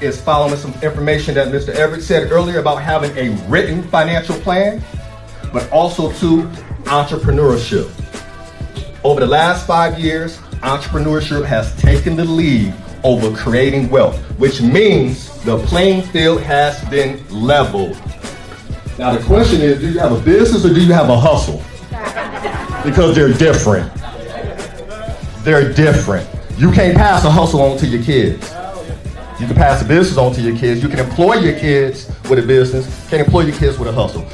is following some information that Mr. Everett said earlier about having a written financial plan, but also to entrepreneurship. Over the last 5 years, entrepreneurship has taken the lead over creating wealth, which means the playing field has been leveled. Now the question is, do you have a business or do you have a hustle? Because they're different. They're different. You can't pass a hustle on to your kids. You can pass a business on to your kids. You can employ your kids with a business. You can't employ your kids with a hustle.